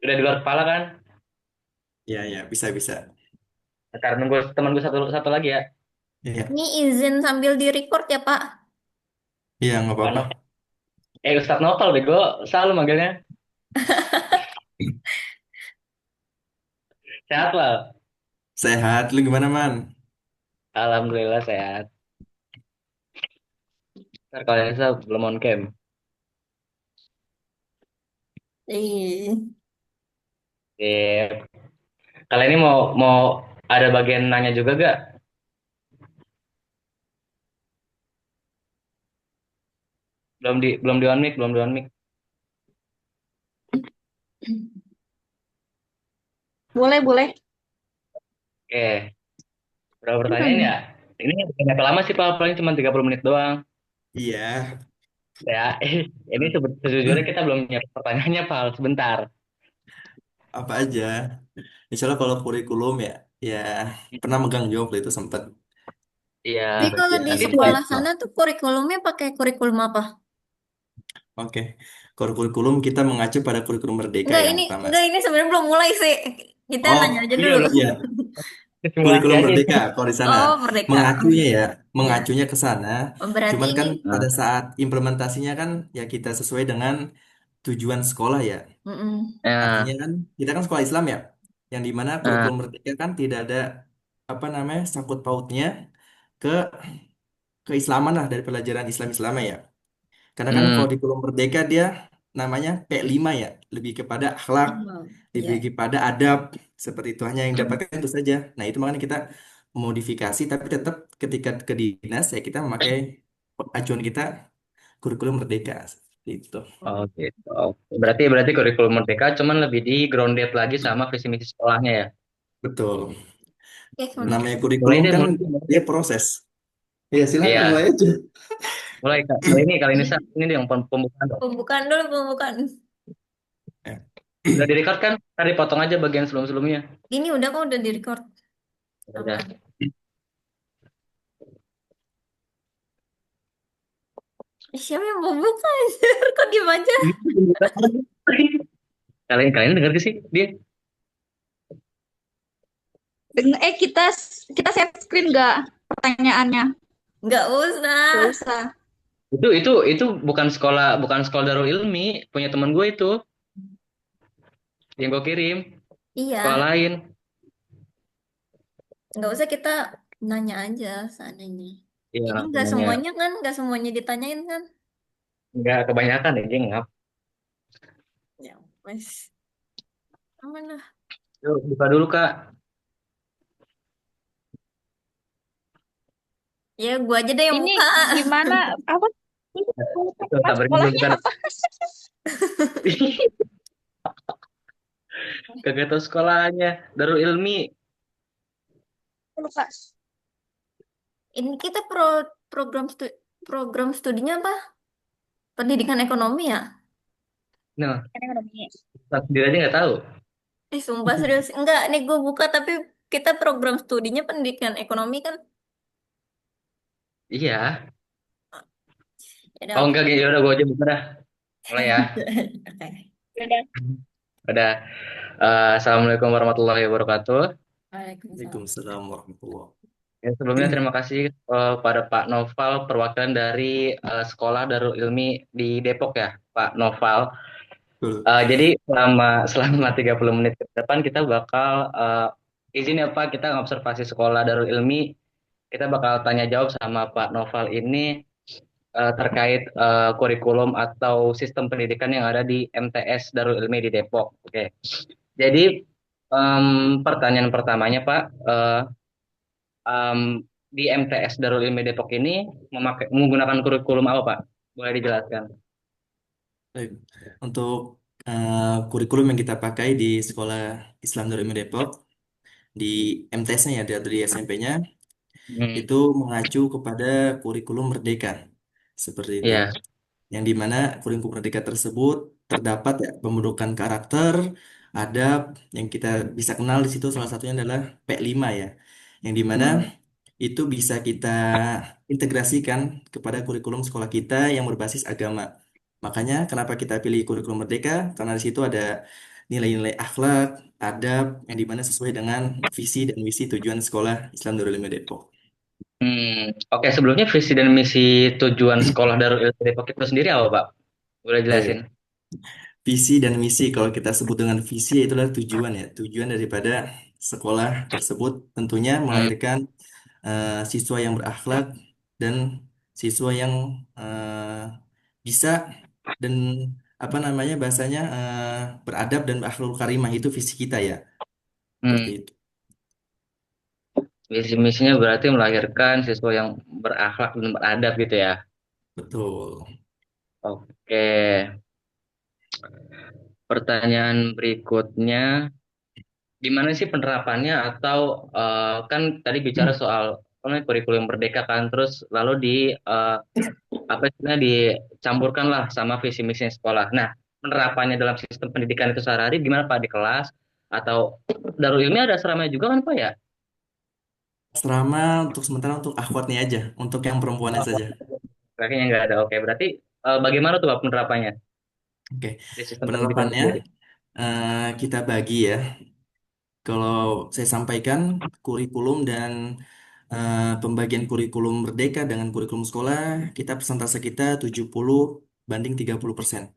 Udah di luar kepala kan? Ya, ya, bisa, bisa. Ntar nunggu temen gue satu satu lagi ya. Iya, Ini izin sambil di-record ya, Pak. iya, nggak Pak apa-apa. Nov. Ustadz Novel bego. Selalu manggilnya. Sehat lah. Sehat, lu gimana, Man? Alhamdulillah sehat. Ntar kalau Elsa belum on cam. Ih. Sip. Kalian ini mau mau ada bagian nanya juga gak? Belum di on mic, belum di on mic. Boleh, boleh. Oke, berapa pertanyaan ya? Ini banyak lama sih Pak, paling cuma 30 menit doang. Iya. Ya, ini sejujurnya kita belum nyiap pertanyaannya Pak, sebentar. Apa aja? Misalnya kalau kurikulum ya, ya pernah megang juga waktu itu sempat Iya, Jadi kalau di bagian nanti Pak. sekolah sana tuh kurikulumnya pakai kurikulum apa? Oke. Kalau kurikulum kita mengacu pada kurikulum Merdeka Enggak, yang ini pertama. enggak ini sebenarnya belum mulai sih. Kita nanya Oh, aja Iya, dulu. udah iya. simulasi Kurikulum aja Merdeka ini. kalau di sana Oh, Merdeka. mengacunya ya, Ya. mengacunya ke sana. Oh, berarti Cuman ini kan Nah, pada saat implementasinya kan ya kita sesuai dengan tujuan sekolah ya. mm-mm. Artinya nah, kan kita kan sekolah Islam ya, yang dimana nah, kurikulum Merdeka kan tidak ada apa namanya sangkut pautnya ke keislaman lah dari pelajaran Islam-Islamnya ya. Karena kan hmm, kalau di kurikulum Merdeka dia namanya P5 ya, lebih kepada akhlak, Oh, lebih ya. kepada adab, seperti itu hanya yang dapatkan itu saja. Nah, itu makanya kita modifikasi tapi tetap ketika ke dinas ya kita memakai acuan kita kurikulum Merdeka. Seperti itu. oh gitu. Oke. Berarti berarti kurikulum Merdeka cuman lebih di grounded lagi sama visi misi sekolahnya ya. Betul. Oke, sebentar. Namanya Mulai kurikulum deh, kan mulai deh, mulai dia deh. proses. Ya, silakan mulai Iya, aja. mulai Kak. Kali ini ini deh yang pembukaan dong. Pembukaan dulu, pembukaan. Ya. Udah di record kan? Tadi potong aja bagian sebelum-sebelumnya. Ini udah kok udah di-record. Udah. Aman. Siapa yang mau buka? Kok diem aja? Kalian kalian dengar gak sih dia? Kita kita share screen nggak pertanyaannya? Nggak usah. Nggak usah. Itu bukan sekolah Darul Ilmi, punya teman gue itu yang gue kirim sekolah Iya, lain. nggak usah kita nanya aja seandainya. Iya, Ini langsung nggak nanya. semuanya kan, nggak semuanya ditanyain kan? Enggak kebanyakan ya, ngap. Ya, wes. Aman lah. Yuk, buka dulu Kak. Ya, gua aja deh yang Ini buka. gimana? Apa? Ini Itu apa sabarnya belum sekolahnya kan. apa? Kagak tahu sekolahnya. Darul Ilmi. Lupa. Ini kita program studinya apa? Pendidikan ekonomi ya? Nah, Ekonomi. Ustaz sendiri aja nggak tahu. Sumpah serius. Enggak, nih gue buka tapi kita program studinya pendidikan ekonomi kan? Iya. Ya udah, Oh oke. enggak, ya udah gue aja buka dah. Mulai ya. Oke. Udah. Udah. Assalamualaikum warahmatullahi wabarakatuh. Waalaikumsalam. Waalaikumsalam warahmatullahi. Ya, sebelumnya terima kasih pada Pak Noval perwakilan dari Sekolah Darul Ilmi di Depok ya, Pak Noval. Betul. Jadi selama 30 menit ke depan kita bakal izin ya Pak, kita ngobservasi Sekolah Darul Ilmi. Kita bakal tanya jawab sama Pak Noval ini terkait kurikulum atau sistem pendidikan yang ada di MTS Darul Ilmi di Depok. Oke. Jadi pertanyaan pertamanya Pak, em, di MTS Darul Ilmi Depok ini menggunakan kurikulum apa Pak? Boleh dijelaskan? Baik. Untuk kurikulum yang kita pakai di Sekolah Islam Darul Ilmi Depok di MTS-nya ya dari SMP-nya Hmm, itu mengacu kepada kurikulum Merdeka seperti itu. iya. Yang dimana kurikulum Merdeka tersebut terdapat ya pembentukan karakter, adab yang kita bisa kenal di situ salah satunya adalah P5 ya. Yang dimana Hmm, itu bisa kita integrasikan kepada kurikulum sekolah kita yang berbasis agama. Makanya kenapa kita pilih kurikulum Merdeka? Karena di situ ada nilai-nilai akhlak, adab yang dimana sesuai dengan visi dan misi tujuan sekolah Islam Darul Ilmi Depok. Oke, sebelumnya visi dan misi tujuan sekolah Darul Ilmi Depok itu sendiri apa, Pak? Boleh jelasin? Oke. Visi dan misi, kalau kita sebut dengan visi itulah tujuan ya, tujuan daripada sekolah tersebut tentunya Hmm, melahirkan siswa yang berakhlak dan siswa yang bisa dan apa namanya bahasanya beradab dan berakhlak karimah, itu visi kita ya, seperti hmm. itu. Visi misinya berarti melahirkan siswa yang berakhlak dan beradab gitu ya. Betul. Oke, pertanyaan berikutnya, gimana sih penerapannya atau kan tadi bicara soal apa namanya, kurikulum merdeka kan, terus lalu apa istilahnya dicampurkan lah sama visi misi sekolah. Nah, penerapannya dalam sistem pendidikan itu sehari-hari gimana Pak, di kelas atau Darul Ilmi ada asrama juga kan Pak ya? Asrama untuk sementara untuk akhwatnya aja, untuk yang perempuannya saja. Kayaknya nggak ada. Oke, berarti bagaimana tuh Pak penerapannya Oke, di sistem pendidikan itu penerapannya sendiri? kita bagi ya. Kalau saya sampaikan kurikulum dan pembagian kurikulum merdeka dengan kurikulum sekolah, kita persentase kita 70 banding 30%.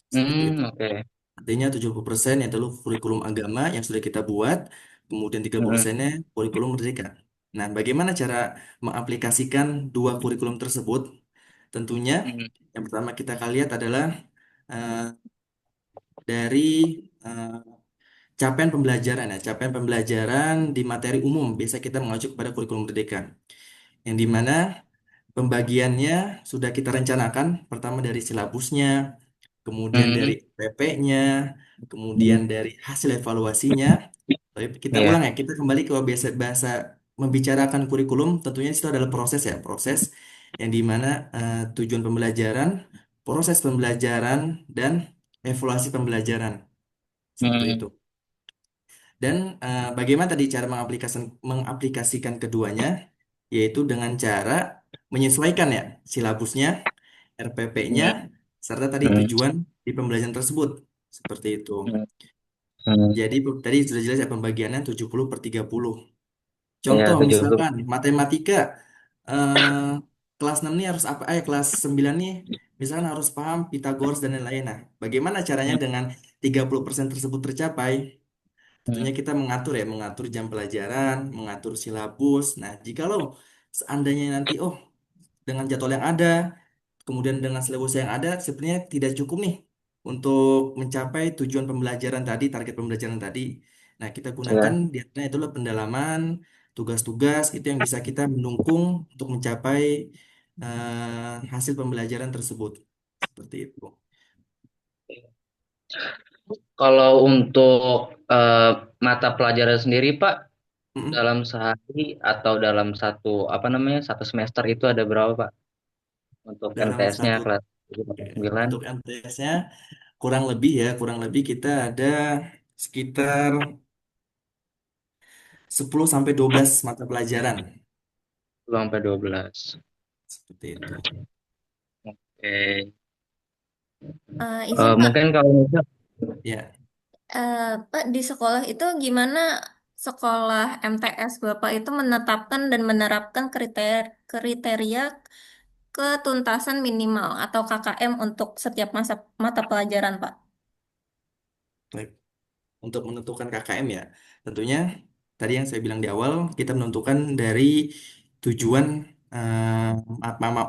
Seperti itu. Oke. Artinya 70% yaitu kurikulum agama yang sudah kita buat, kemudian tiga puluh Mm-mm. persennya kurikulum merdeka. Nah, bagaimana cara mengaplikasikan dua kurikulum tersebut? Tentunya Mm-mm. yang pertama kita akan lihat adalah eh, dari eh, capaian pembelajaran ya, capaian pembelajaran di materi umum. Biasa kita mengacu kepada kurikulum merdeka, yang dimana pembagiannya sudah kita rencanakan, pertama dari silabusnya, kemudian dari Mm-mm. PP-nya, kemudian Mm. dari hasil evaluasinya. Tapi kita Iya. ulang ya, kita kembali ke biasa bahasa membicarakan kurikulum, tentunya itu adalah proses ya, proses yang dimana tujuan pembelajaran, proses pembelajaran, dan evaluasi pembelajaran. Seperti itu. Mm. Dan bagaimana tadi cara mengaplikasikan keduanya, yaitu dengan cara menyesuaikan ya silabusnya, RPP-nya, Mm. serta tadi Mm. tujuan di pembelajaran tersebut. Seperti itu. Mm. Mm. Jadi tadi sudah jelas ya pembagiannya 70/30. Iya, Contoh 70. misalkan matematika eh, kelas 6 nih harus apa? Kelas 9 nih misalkan harus paham Pythagoras dan lain-lain. Nah, bagaimana caranya Mm. dengan 30% tersebut tercapai? Mm. Tentunya kita mengatur ya, mengatur jam pelajaran, mengatur silabus. Nah, jikalau seandainya nanti, oh, dengan jadwal yang ada, kemudian dengan silabus yang ada, sebenarnya tidak cukup nih untuk mencapai tujuan pembelajaran tadi, target pembelajaran tadi. Nah, kita gunakan Iya. di antaranya itulah pendalaman, tugas-tugas, itu yang bisa kita mendukung untuk mencapai hasil pembelajaran tersebut. Seperti itu. Kalau untuk mata pelajaran sendiri Pak, Mm-mm. dalam sehari atau dalam satu apa namanya satu semester itu ada berapa Pak untuk Dalam MTS-nya satu, kelas 7 oke, sampai 9? untuk MTS-nya kurang lebih ya, kurang lebih kita ada sekitar 10 sampai 12 mata pelajaran. 10 sampai 12. Seperti itu. Oke. Izin Pak, Mungkin kalau misal Ya, Pak di sekolah itu gimana sekolah MTS Bapak itu menetapkan dan menerapkan kriteria ketuntasan minimal atau KKM untuk setiap mata pelajaran, Pak? baik. Untuk menentukan KKM ya, tentunya tadi yang saya bilang di awal, kita menentukan dari tujuan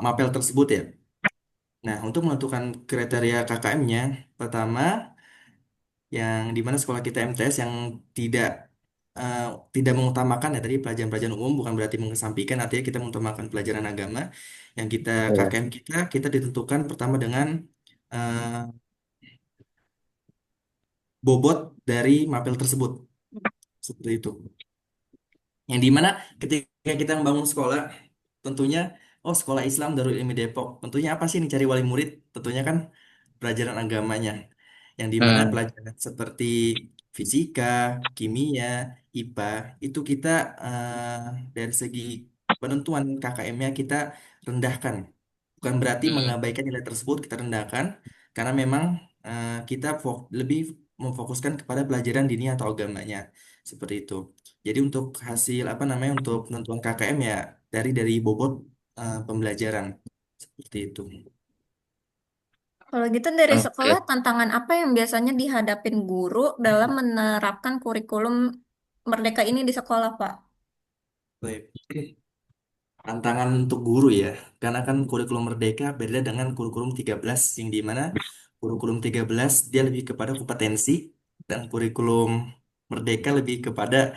mapel tersebut ya. Nah, untuk menentukan kriteria KKM-nya, pertama, yang dimana sekolah kita MTS yang tidak eh, tidak mengutamakan ya tadi pelajaran-pelajaran umum, bukan berarti mengesampingkan, artinya kita mengutamakan pelajaran agama. Yang kita ya. KKM kita ditentukan pertama dengan eh, bobot dari mapel tersebut, seperti itu. Yang dimana ketika kita membangun sekolah, tentunya, oh, sekolah Islam Darul Ilmi Depok, tentunya apa sih yang dicari wali murid? Tentunya kan pelajaran agamanya, yang dimana Hmm. pelajaran seperti fisika, kimia, IPA, itu kita dari segi penentuan KKM-nya kita rendahkan. Bukan berarti Hmm. mengabaikan nilai tersebut, kita rendahkan, karena memang kita lebih memfokuskan kepada pelajaran dini atau agamanya seperti itu. Jadi untuk hasil apa namanya untuk penentuan KKM ya dari bobot pembelajaran seperti itu. Kalau gitu dari Oke. sekolah, tantangan apa yang biasanya dihadapin guru dalam menerapkan kurikulum Merdeka ini di sekolah, Pak? Baik. Tantangan untuk guru ya, karena kan kurikulum Merdeka beda dengan kurikulum 13 yang di mana kurikulum 13 dia lebih kepada kompetensi dan kurikulum Merdeka lebih kepada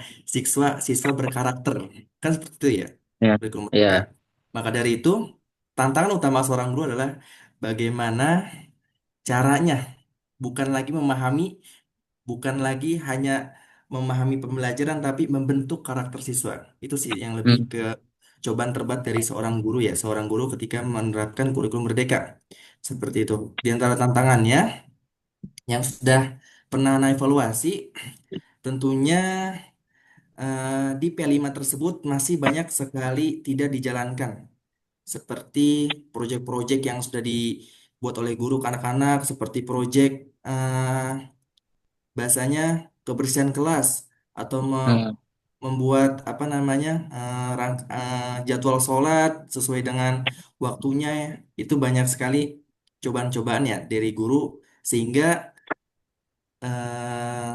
siswa berkarakter. Kan seperti itu ya, Ya, kurikulum Merdeka. ya. Maka dari itu, tantangan utama seorang guru adalah bagaimana caranya bukan lagi memahami, bukan lagi hanya memahami pembelajaran tapi membentuk karakter siswa. Itu sih yang lebih Hmm. ke cobaan terberat dari seorang guru ya, seorang guru ketika menerapkan kurikulum Merdeka. Seperti itu. Di antara tantangannya yang sudah pernah Ana evaluasi, tentunya di P5 tersebut masih banyak sekali tidak dijalankan. Seperti proyek-proyek yang sudah dibuat oleh guru ke anak-anak, seperti proyek bahasanya kebersihan kelas atau Hmm. membuat apa namanya jadwal sholat sesuai dengan waktunya ya. Itu banyak sekali cobaan-cobaan ya dari guru sehingga eh,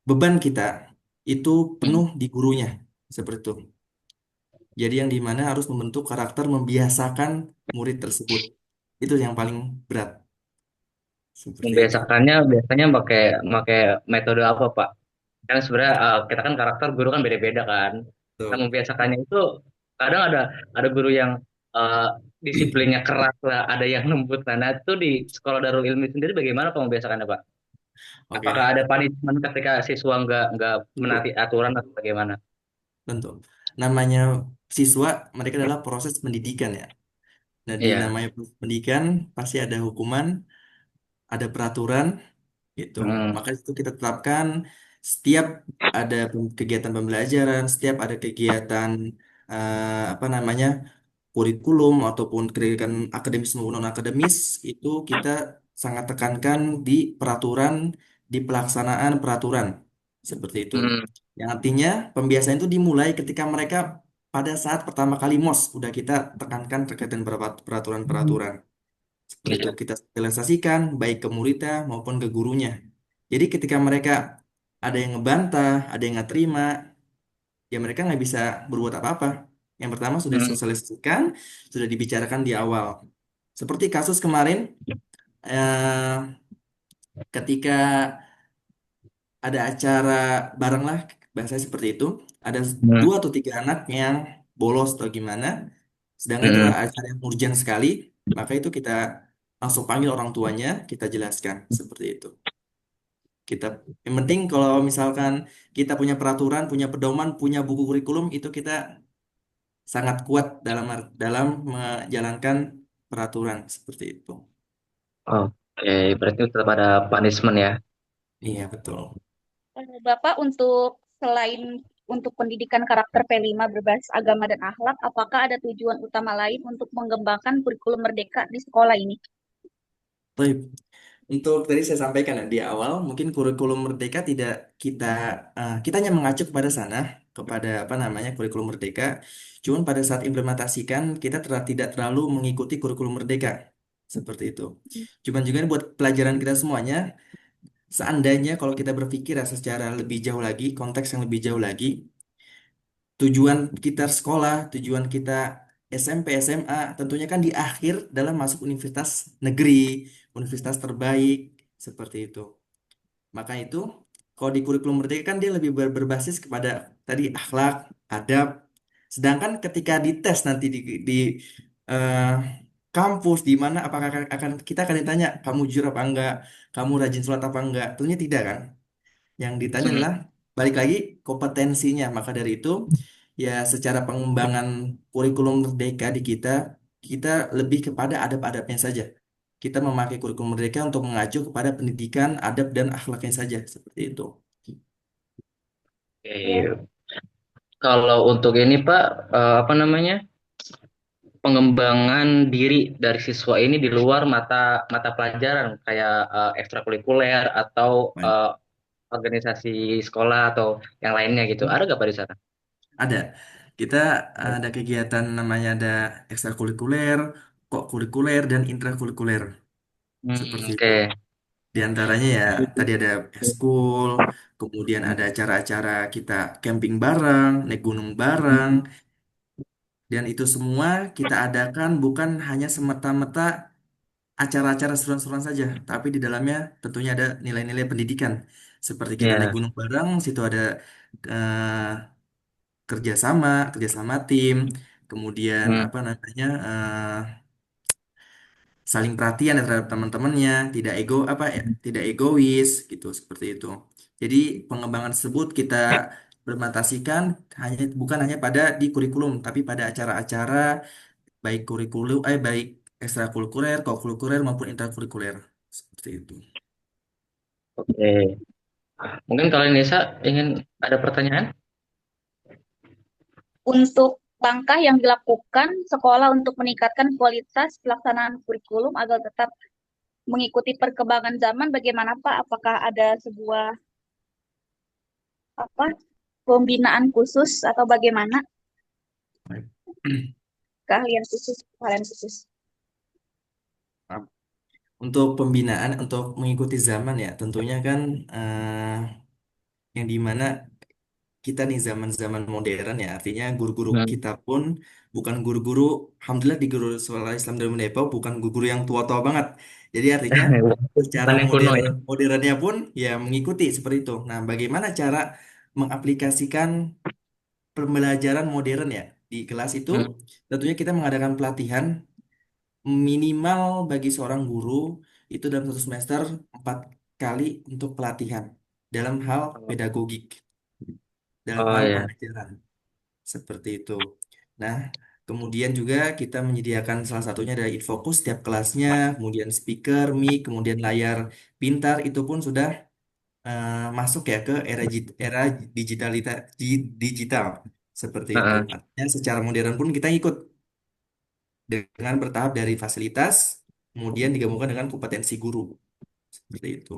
beban kita itu penuh di gurunya seperti itu. Jadi yang dimana harus membentuk karakter membiasakan murid tersebut itu yang paling berat seperti itu. Membiasakannya biasanya pakai pakai metode apa, Pak? Kan sebenarnya kita kan karakter guru kan beda-beda kan. Nah, Tuh. membiasakannya itu kadang ada guru yang eh, disiplinnya keras lah, ada yang lembut. Nah, itu di sekolah Darul Ilmi sendiri bagaimana Pak membiasakannya, Pak? Apakah Oke, ada punishment ketika siswa nggak menaati tentu. aturan atau bagaimana? Tentu. Namanya siswa, mereka adalah proses pendidikan ya. Nah, di Iya. namanya proses pendidikan pasti ada hukuman, ada peraturan, gitu. Hmm. Maka itu kita tetapkan setiap ada kegiatan pembelajaran, setiap ada kegiatan apa namanya kurikulum ataupun pendidikan akademis maupun non akademis itu kita sangat tekankan di peraturan, di pelaksanaan peraturan seperti itu. Hmm. Yang artinya pembiasaan itu dimulai ketika mereka pada saat pertama kali MOS udah kita tekankan terkait dengan peraturan-peraturan seperti itu Iya. kita sosialisasikan baik ke muridnya maupun ke gurunya. Jadi ketika mereka ada yang ngebantah, ada yang nggak terima, ya mereka nggak bisa berbuat apa-apa. Yang pertama sudah Hmm. disosialisasikan, sudah dibicarakan di awal. Seperti kasus kemarin, eh, ketika ada acara bareng lah, bahasanya seperti itu, ada Hmm. 2 atau 3 anak yang bolos atau gimana, sedangkan itu Hmm. acara yang urgent sekali, maka itu kita langsung panggil orang tuanya, kita jelaskan seperti itu. Kita, yang penting kalau misalkan kita punya peraturan, punya pedoman, punya buku kurikulum, itu kita sangat kuat dalam menjalankan peraturan seperti itu. Oke, berarti tetap ada punishment ya. Iya, betul. Bapak untuk selain untuk pendidikan karakter P5 berbasis agama dan akhlak, apakah ada tujuan utama lain untuk mengembangkan kurikulum Merdeka di sekolah ini? Baik. Untuk tadi saya sampaikan ya, di awal, mungkin kurikulum Merdeka tidak kita kita hanya mengacu kepada sana, kepada apa namanya kurikulum Merdeka. Cuman pada saat implementasikan kita tidak terlalu mengikuti kurikulum Merdeka seperti itu. Cuman juga ini buat pelajaran kita semuanya. Seandainya kalau kita berpikir ya secara lebih jauh lagi, konteks yang lebih jauh lagi, tujuan kita sekolah, tujuan kita SMP, SMA, tentunya kan di akhir dalam masuk universitas negeri, universitas terbaik, seperti itu. Maka itu, kalau di kurikulum Merdeka kan dia lebih berbasis kepada tadi akhlak, adab. Sedangkan ketika dites nanti di eh, kampus di mana apakah kita akan ditanya kamu jujur apa enggak, kamu rajin sholat apa enggak? Tentunya tidak kan. Yang ditanya Hmm. adalah balik lagi kompetensinya. Maka dari itu ya secara pengembangan kurikulum Merdeka di kita kita lebih kepada adab-adabnya saja. Kita memakai kurikulum Merdeka untuk mengacu kepada pendidikan, adab dan akhlaknya saja seperti itu. Oke. Kalau untuk ini Pak, apa namanya? pengembangan diri dari siswa ini di luar mata mata pelajaran kayak ekstrakurikuler atau Baik. organisasi sekolah atau yang lainnya gitu. Ada nggak Pak di sana? Ada. Kita ada kegiatan namanya ada ekstrakurikuler, kok kurikuler, dan intrakurikuler. Seperti itu. Oke. Di antaranya ya tadi ada ekskul, kemudian ada acara-acara kita camping bareng, naik gunung bareng, dan itu semua kita adakan bukan hanya semata-mata acara-acara seru-seruan saja, tapi di dalamnya tentunya ada nilai-nilai pendidikan. Seperti kita naik Ya. gunung bareng, situ ada eh, kerjasama, kerjasama tim, kemudian Hmm. apa namanya saling perhatian ya terhadap teman-temannya, tidak ego apa ya, tidak egois gitu seperti itu. Jadi pengembangan tersebut kita bermatasikan bukan hanya pada di kurikulum, tapi pada acara-acara baik kurikulum baik ekstrakurikuler, kokurikuler maupun intrakurikuler seperti itu. Oke. Mungkin kalau Nisa ingin ada pertanyaan? Untuk langkah yang dilakukan sekolah untuk meningkatkan kualitas pelaksanaan kurikulum agar tetap mengikuti perkembangan zaman, bagaimana Pak? Apakah ada sebuah apa pembinaan khusus atau bagaimana Baik. keahlian khusus? Untuk pembinaan, untuk mengikuti zaman ya, tentunya kan yang dimana kita nih zaman-zaman modern ya, artinya guru-guru Hmm. kita pun bukan guru-guru, alhamdulillah di guru sekolah Islam Darul Depok bukan guru-guru yang tua-tua banget. Jadi artinya secara Bukan yang kuno ya. modernnya pun ya mengikuti seperti itu. Nah, bagaimana cara mengaplikasikan pembelajaran modern ya di kelas itu? Hmm. Tentunya kita mengadakan pelatihan minimal bagi seorang guru itu dalam satu semester 4 kali untuk pelatihan dalam hal pedagogik, dalam Oh hal ya. pengajaran. Seperti itu. Nah, kemudian juga kita menyediakan salah satunya dari Infokus setiap kelasnya, kemudian speaker, mic, kemudian layar pintar itu pun sudah masuk ya ke era digital seperti itu. Heeh. Artinya secara modern pun kita ikut dengan bertahap dari fasilitas, kemudian digabungkan dengan kompetensi guru seperti itu.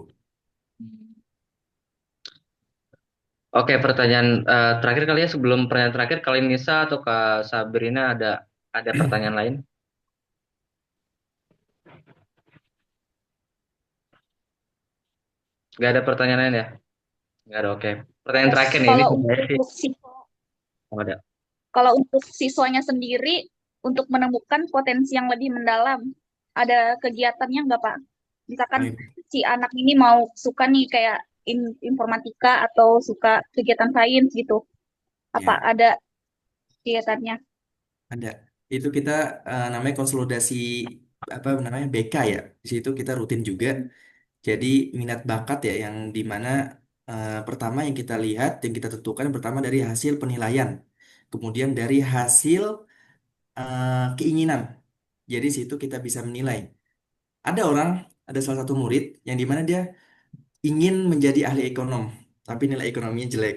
Oke, pertanyaan terakhir kali ya sebelum pertanyaan terakhir kali Nisa atau Kak Sabrina ada pertanyaan lain? Gak ada pertanyaan lain ya? Gak ada. Oke. Pertanyaan terakhir nih ini Kalau sebenarnya sih. untuk siswa, Oh, ada. kalau untuk siswanya sendiri untuk menemukan potensi yang lebih mendalam, ada kegiatannya nggak Pak? Misalkan Baik. si anak ini mau suka nih kayak informatika atau suka kegiatan sains gitu. Apa Ya, ada kegiatannya? ada. Itu kita namanya konsolidasi apa namanya BK ya. Di situ kita rutin juga. Jadi minat bakat ya yang dimana pertama yang kita lihat, yang kita tentukan yang pertama dari hasil penilaian, kemudian dari hasil keinginan. Jadi situ kita bisa menilai. Ada orang, ada salah satu murid yang dimana dia ingin menjadi ahli ekonom, tapi nilai ekonominya jelek.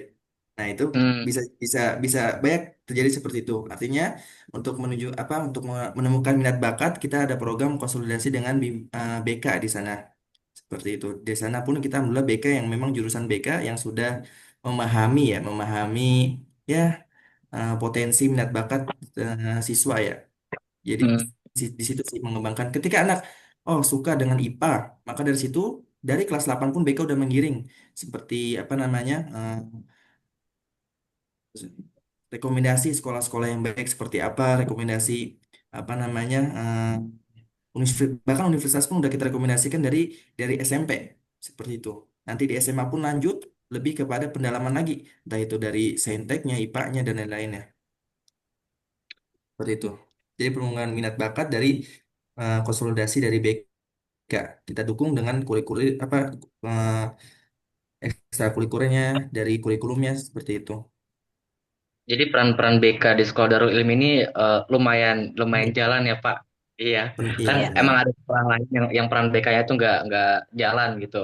Nah itu Hmm. bisa bisa bisa banyak terjadi seperti itu. Artinya untuk menuju apa untuk menemukan minat bakat kita ada program konsolidasi dengan BK di sana. Seperti itu. Di sana pun kita alhamdulillah BK yang memang jurusan BK yang sudah memahami ya potensi minat bakat siswa ya. Jadi Hmm. di situ sih mengembangkan. Ketika anak suka dengan IPA, maka dari situ dari kelas 8 pun BK udah menggiring seperti apa namanya rekomendasi sekolah-sekolah yang baik seperti apa, rekomendasi apa namanya bahkan universitas pun udah kita rekomendasikan dari SMP seperti itu. Nanti di SMA pun lanjut lebih kepada pendalaman lagi, entah itu dari sainteknya, IPA-nya dan lain-lainnya. Seperti itu. Jadi pengembangan minat bakat dari konsolidasi dari BK kita dukung dengan kurikulum apa eh, ekstrakurikulernya dari kurikulumnya seperti itu. Jadi peran-peran BK di Sekolah Darul Ilmi ini lumayan lumayan Penting. jalan ya Pak. Iya. Iya Kan Iya. emang benar. ada sekolah lain yang peran BK-nya itu nggak jalan gitu.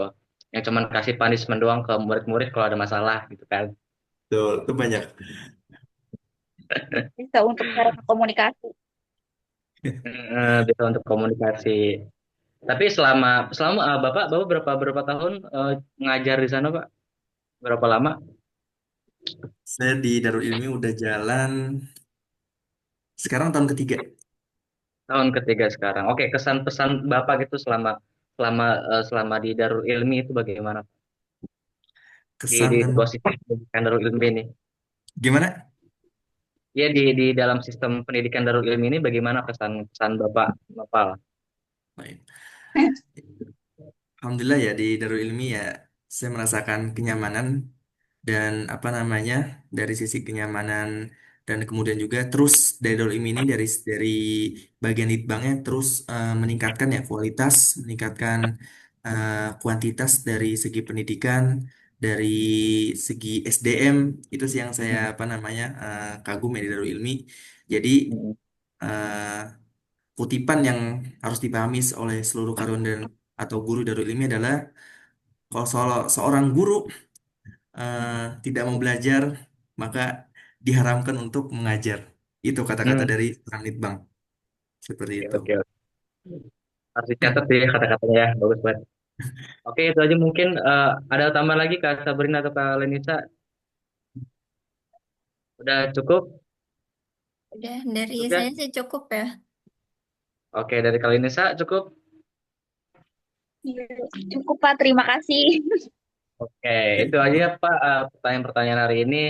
Yang cuman kasih punishment doang ke murid-murid kalau ada masalah gitu kan. Betul, itu banyak. Bisa untuk cara komunikasi. bisa untuk komunikasi. Tapi selama selama bapak berapa berapa tahun ngajar di sana Pak? Berapa lama? Saya di Darul Ilmi udah jalan sekarang tahun ketiga. Tahun ketiga sekarang. Oke, kesan pesan bapak gitu selama selama selama di Darul Ilmi itu bagaimana? Kesan Di dan posisi pendidikan Darul Ilmi ini? gimana? Ya di dalam sistem pendidikan Darul Ilmi ini bagaimana kesan kesan bapak bapak? Baik. Alhamdulillah ya di Darul Ilmi ya saya merasakan kenyamanan dan apa namanya dari sisi kenyamanan dan kemudian juga terus dari Darul Ilmi ini dari bagian litbangnya terus meningkatkan ya kualitas, meningkatkan kuantitas dari segi pendidikan, dari segi SDM itu sih yang saya apa namanya kagum ya di Darul Ilmi. Jadi Hmm. eh, kutipan yang harus dipahami oleh seluruh karyawan dan atau guru Darul Ilmi adalah kalau seorang guru eh, tidak mau belajar, maka diharamkan untuk mengajar. Itu kata-kata Hmm, dari orang Litbang. Seperti oke, itu. oke. Harus dicatat ya kata-katanya ya, bagus banget. Oke, itu aja mungkin ada tambah lagi Kak Sabrina atau Kak Lenisa? Udah cukup? Udah dari Cukup saya ya? sih cukup ya. Oke, dari Kak Lenisa cukup? Iya, cukup Pak, terima kasih. Oke, itu aja ya, Pak pertanyaan-pertanyaan hari ini.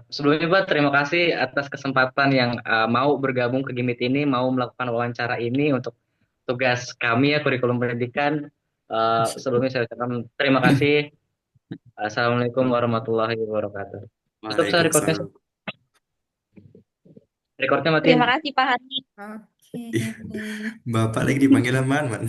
Sebelumnya Pak, terima kasih atas kesempatan yang mau bergabung ke Gimit ini, mau melakukan wawancara ini untuk tugas kami ya kurikulum pendidikan. Sebelumnya saya ucapkan terima kasih. Assalamualaikum warahmatullahi wabarakatuh. Tutup saya recordnya, Waalaikumsalam. recordnya Terima matiin. kasih Pak Hadi. Oke. Ih, Bapak lagi dipanggil Man, Man.